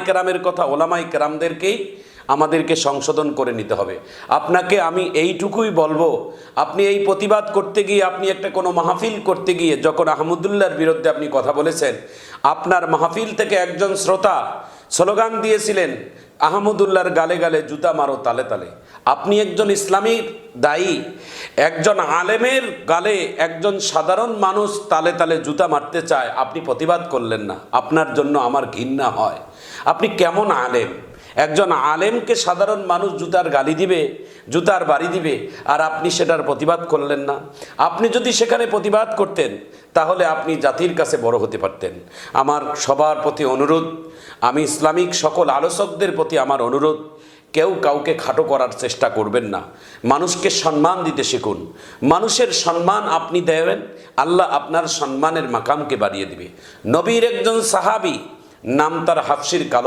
কেরামের কথা, ওলামাই কেরামদেরকেই আমাদেরকে সংশোধন করে নিতে হবে। আপনাকে আমি এইটুকুই বলবো, আপনি এই প্রতিবাদ করতে গিয়ে, আপনি একটা কোনো মাহফিল করতে গিয়ে যখন আহমদুল্লাহর বিরুদ্ধে আপনি কথা বলেছেন, আপনার মাহফিল থেকে একজন শ্রোতা স্লোগান দিয়েছিলেন, আহমদুল্লাহর গালে গালে জুতা মারো তালে তালে। আপনি একজন ইসলামিক দায়ী, একজন আলেমের গালে একজন সাধারণ মানুষ তালে তালে জুতা মারতে চায়, আপনি প্রতিবাদ করলেন না। আপনার জন্য আমার ঘৃণা হয়। আপনি কেমন আলেম? একজন আলেমকে সাধারণ মানুষ জুতার গালি দিবে, জুতার বাড়ি দিবে, আর আপনি সেটার প্রতিবাদ করলেন না। আপনি যদি সেখানে প্রতিবাদ করতেন তাহলে আপনি জাতির কাছে বড় হতে পারতেন। আমার সবার প্রতি অনুরোধ, আমি ইসলামিক সকল আলোচকদের প্রতি আমার অনুরোধ, কেউ কাউকে খাটো করার চেষ্টা করবেন না। মানুষকে সম্মান দিতে শিখুন। মানুষের সম্মান আপনি দেবেন, আল্লাহ আপনার সম্মানের মাকামকে বাড়িয়ে দিবে। নবীর একজন সাহাবী, নাম তার হাফসির কালো